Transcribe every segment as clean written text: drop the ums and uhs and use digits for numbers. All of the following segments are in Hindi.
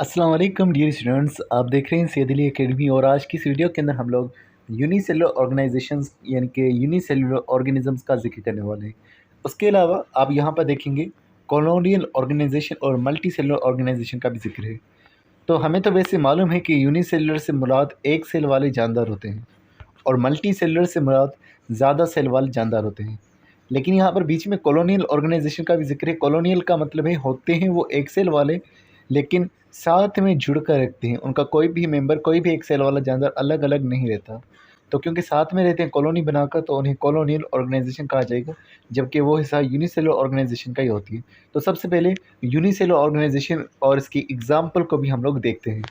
अस्सलाम वालेकुम डियर स्टूडेंट्स, आप देख रहे हैं सैयद अली एकेडमी। और आज की इस वीडियो के अंदर हम लोग यूनिसेलुलर ऑर्गेनाइजेशंस यानी कि यूनिसेलुलर ऑर्गेनिजम्स का जिक्र करने वाले हैं। उसके अलावा आप यहाँ पर देखेंगे कॉलोनियल ऑर्गेनाइजेशन और मल्टी सेलुलर ऑर्गेनाइजेशन का भी जिक्र है। तो हमें तो वैसे मालूम है कि यूनिसेलुलर से मुराद एक सेल वाले जानदार होते हैं और मल्टी सेलुलर से मुराद ज़्यादा सेल वाले जानदार होते हैं। लेकिन यहाँ पर बीच में कॉलोनियल ऑर्गेनाइजेशन का भी जिक्र है। कॉलोनियल का मतलब है होते हैं वो एक सेल वाले, लेकिन साथ में जुड़ कर रखते हैं। उनका कोई भी मेंबर, कोई भी एक सेल वाला जानवर अलग अलग नहीं रहता। तो क्योंकि साथ में रहते हैं कॉलोनी बनाकर, तो उन्हें कॉलोनियल ऑर्गेनाइजेशन कहा जाएगा, जबकि वो हिस्सा यूनिसेलुलर ऑर्गेनाइजेशन का ही होती है। तो सबसे पहले यूनिसेलुलर ऑर्गेनाइजेशन और इसकी एग्जाम्पल को भी हम लोग देखते हैं।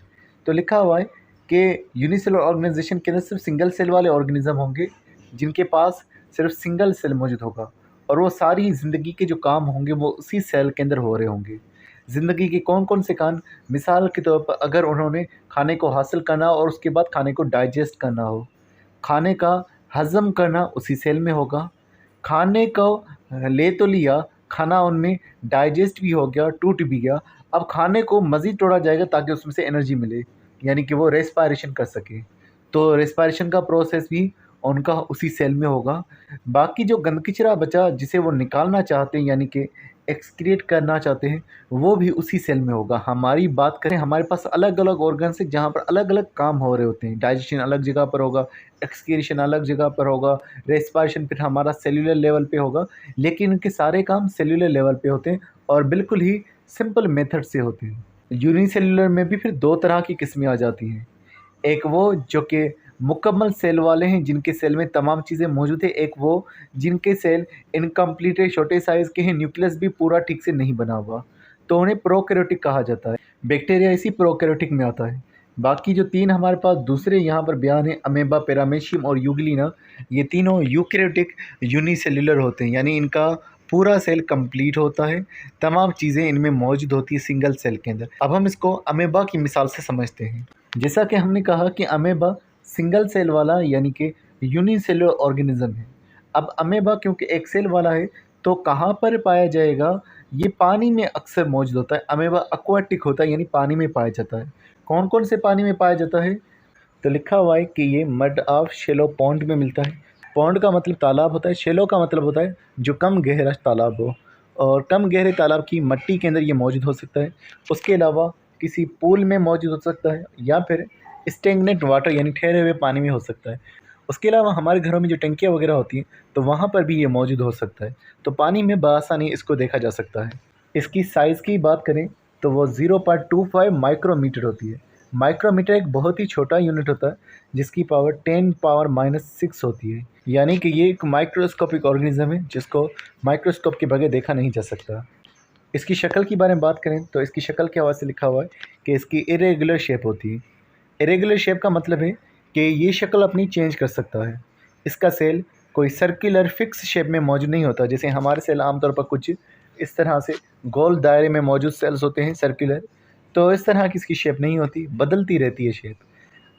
तो लिखा हुआ है कि यूनिसेलुलर ऑर्गेनाइजेशन के अंदर सिर्फ सिंगल सेल वाले ऑर्गेनिज्म होंगे, जिनके पास सिर्फ सिंगल सेल मौजूद होगा, और वो सारी ज़िंदगी के जो काम होंगे वो उसी सेल के अंदर हो रहे होंगे। ज़िंदगी के कौन कौन से काम? मिसाल के तौर पर अगर उन्होंने खाने को हासिल करना हो और उसके बाद खाने को डाइजेस्ट करना हो, खाने का हज़म करना उसी सेल में होगा। खाने को ले तो लिया, खाना उनमें डाइजेस्ट भी हो गया, टूट भी गया। अब खाने को मज़ीद तोड़ा जाएगा ताकि उसमें से एनर्जी मिले, यानी कि वो रेस्पायरेशन कर सके। तो रेस्पायरेशन का प्रोसेस भी उनका उसी सेल में होगा। बाकी जो गंद कचरा बचा जिसे वो निकालना चाहते हैं, यानी कि एक्सक्रीट करना चाहते हैं, वो भी उसी सेल में होगा। हमारी बात करें, हमारे पास अलग अलग ऑर्गन्स हैं जहाँ पर अलग अलग काम हो रहे होते हैं। डाइजेशन अलग जगह पर होगा, एक्सक्रीशन अलग जगह पर होगा, रेस्पायरेशन फिर हमारा सेल्यूलर लेवल पे होगा। लेकिन इनके सारे काम सेल्यूलर लेवल पे होते हैं और बिल्कुल ही सिंपल मेथड से होते हैं। यूनिसेल्युलर में भी फिर दो तरह की किस्में आ जाती हैं। एक वो जो कि मुकम्मल सेल वाले हैं, जिनके सेल में तमाम चीज़ें मौजूद है। एक वो जिनके सेल इनकम्प्लीट है, छोटे साइज़ के हैं, न्यूक्लियस भी पूरा ठीक से नहीं बना हुआ, तो उन्हें प्रोकैरियोटिक कहा जाता है। बैक्टीरिया इसी प्रोकैरियोटिक में आता है। बाकी जो तीन हमारे पास दूसरे यहाँ पर बयान हैं, अमेबा, पैरामेशियम और यूग्लिना, ये तीनों यूकैरियोटिक यूनिसेल्युलर होते हैं, यानी इनका पूरा सेल कंप्लीट होता है, तमाम चीज़ें इनमें मौजूद होती है सिंगल सेल के अंदर। अब हम इसको अमेबा की मिसाल से समझते हैं। जैसा कि हमने कहा कि अमेबा सिंगल सेल वाला यानी कि यूनिसेलुलर ऑर्गेनिज्म है। अब अमेबा क्योंकि एक सेल वाला है, तो कहाँ पर पाया जाएगा? ये पानी में अक्सर मौजूद होता है। अमेबा एक्वाटिक होता है, यानी पानी में पाया जाता है। कौन कौन से पानी में पाया जाता है? तो लिखा हुआ है कि ये मड ऑफ शेलो पॉन्ड में मिलता है। पॉन्ड का मतलब तालाब होता है, शेलो का मतलब होता है जो कम गहरा तालाब हो, और कम गहरे तालाब की मिट्टी के अंदर ये मौजूद हो सकता है। उसके अलावा किसी पूल में मौजूद हो सकता है, या फिर स्टेगनेंट वाटर यानी ठहरे हुए पानी में हो सकता है। उसके अलावा हमारे घरों में जो टंकियाँ वगैरह होती हैं, तो वहाँ पर भी ये मौजूद हो सकता है। तो पानी में बआसानी इसको देखा जा सकता है। इसकी साइज़ की बात करें तो वो 0.25 माइक्रोमीटर होती है। माइक्रोमीटर एक बहुत ही छोटा यूनिट होता है, जिसकी पावर 10⁻⁻⁶ होती है। यानी कि ये एक माइक्रोस्कोपिक ऑर्गेनिज्म है जिसको माइक्रोस्कोप के बगैर देखा नहीं जा सकता। इसकी शक्ल के बारे में बात करें तो इसकी शक्ल के हवाले से लिखा हुआ है कि इसकी इरेगुलर शेप होती है। इरेगुलर शेप का मतलब है कि ये शक्ल अपनी चेंज कर सकता है। इसका सेल कोई सर्कुलर फिक्स शेप में मौजूद नहीं होता, जैसे हमारे सेल आमतौर पर कुछ इस तरह से गोल दायरे में मौजूद सेल्स होते हैं सर्कुलर। तो इस तरह की इसकी शेप नहीं होती, बदलती रहती है शेप।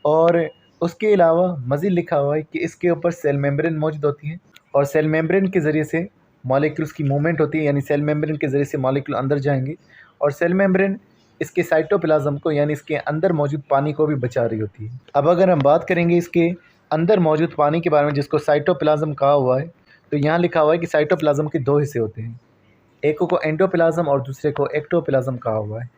और उसके अलावा मज़ीद लिखा हुआ है कि इसके ऊपर सेल मेम्ब्रेन मौजूद होती है, और सेल मेम्ब्रेन के ज़रिए से मॉलिक्यूल्स की मूवमेंट होती है, यानी सेल मेम्ब्रेन के ज़रिए से मॉलिक्यूल अंदर जाएंगे, और सेल मेम्ब्रेन इसके साइटोप्लाज्म को, यानी इसके अंदर मौजूद पानी को भी बचा रही होती है। अब अगर हम बात करेंगे इसके अंदर मौजूद पानी के बारे में, जिसको साइटोप्लाज्म कहा हुआ है, तो यहाँ लिखा हुआ है कि साइटोप्लाज्म के दो हिस्से होते हैं, एक को एंडोप्लाज्म और दूसरे को एक्टोप्लाज्म कहा हुआ है।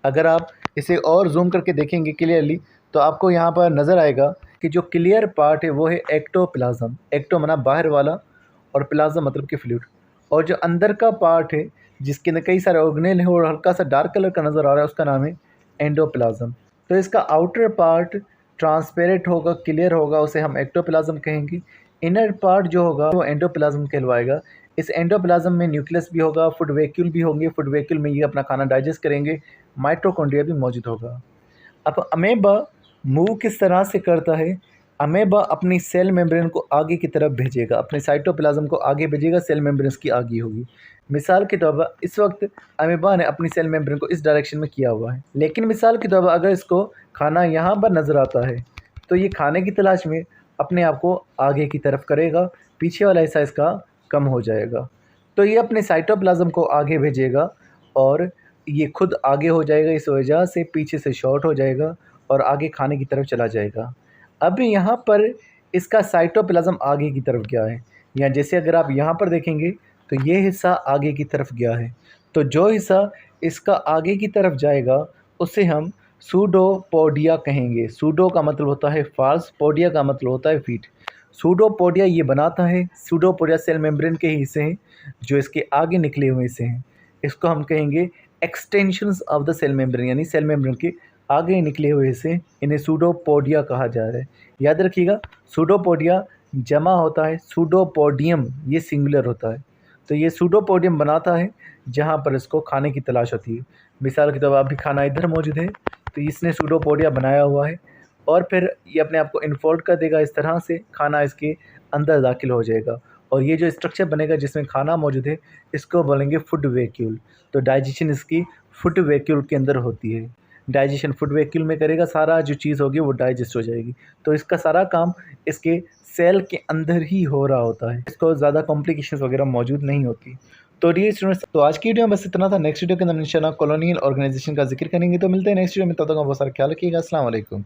अगर आप इसे और जूम करके देखेंगे क्लियरली, तो आपको यहाँ पर नज़र आएगा कि जो क्लियर पार्ट है वो है एक्टोप्लाज्म। एक्टो माना बाहर वाला, और प्लाज्म मतलब कि फ्लूइड। और जो अंदर का पार्ट है जिसके अंदर कई सारे ऑर्गेनेल हैं और हल्का सा डार्क कलर का नज़र आ रहा है, उसका नाम है एंडोप्लाज्म। तो इसका आउटर पार्ट ट्रांसपेरेंट होगा, क्लियर होगा, उसे हम एक्टोप्लाज्म कहेंगे। इनर पार्ट जो होगा वो एंडोप्लाज्म कहलवाएगा। इस एंडोप्लाज्म में न्यूक्लियस भी होगा, फूड वैक्यूल भी होंगे, फूड वैक्यूल में ये अपना खाना डाइजेस्ट करेंगे, माइटोकॉन्ड्रिया भी मौजूद होगा। अब अमेबा मूव किस तरह से करता है? अमेबा अपनी सेल मेम्ब्रेन को आगे की तरफ भेजेगा, अपने साइटोप्लाज्म को आगे भेजेगा, सेल मेम्ब्रेन की आगे होगी। मिसाल के तौर पर इस वक्त अमेबा ने अपनी सेल मेम्ब्रेन को इस डायरेक्शन में किया हुआ है, लेकिन मिसाल के तौर पर अगर इसको खाना यहाँ पर नज़र आता है, तो ये खाने की तलाश में अपने आप को आगे की तरफ करेगा, पीछे वाला हिस्सा इसका कम हो जाएगा। तो ये अपने साइटोप्लाज्म को आगे भेजेगा और ये खुद आगे हो जाएगा, इस वजह से पीछे से शॉर्ट हो जाएगा और आगे खाने की तरफ चला जाएगा। अब यहाँ पर इसका साइटोप्लाज़्म आगे की तरफ गया है, या जैसे अगर आप यहाँ पर देखेंगे तो ये हिस्सा आगे की तरफ गया है। तो जो हिस्सा इसका आगे की तरफ जाएगा उसे हम सूडोपोडिया कहेंगे। सूडो का मतलब होता है फॉल्स, पोडिया का मतलब होता है फीट। सूडोपोडिया ये बनाता है, सूडोपोडिया सेल मेम्ब्रेन के ही हिस्से हैं जो इसके आगे निकले हुए हिस्से हैं। इसको हम कहेंगे extensions of the cell membrane, यानी सेल मेम्ब्रेन के आगे निकले हुए हिस्से, इन्हें सूडोपोडिया कहा जा रहा है। याद रखिएगा, सूडोपोडिया जमा होता है, सूडोपोडियम ये सिंगुलर होता है। तो ये सूडोपोडियम बनाता है जहाँ पर इसको खाने की तलाश होती है। मिसाल के तौर पर अभी खाना इधर मौजूद है तो इसने सूडोपोडिया बनाया हुआ है और फिर ये अपने आप को इनफोल्ड कर देगा, इस तरह से खाना इसके अंदर दाखिल हो जाएगा और ये जो स्ट्रक्चर बनेगा जिसमें खाना मौजूद है इसको बोलेंगे फूड वैक्यूल। तो डाइजेशन इसकी फूड वैक्यूल के अंदर होती है। डाइजेशन फूड वैक्यूल में करेगा, सारा जो चीज़ होगी वो डाइजेस्ट हो जाएगी। तो इसका सारा काम इसके सेल के अंदर ही हो रहा होता है, इसको ज़्यादा कॉम्प्लिकेशंस वगैरह मौजूद नहीं होती। तो डियर स्टूडेंट्स, तो आज की वीडियो में बस इतना था। नेक्स्ट वीडियो के अंदर इंशाल्लाह कॉलोनियल ऑर्गेनाइजेशन का जिक्र करेंगे। तो मिलते हैं नेक्स्ट वीडियो में, तब तक बहुत सारा ख्याल रखिएगा। अस्सलाम वालेकुम।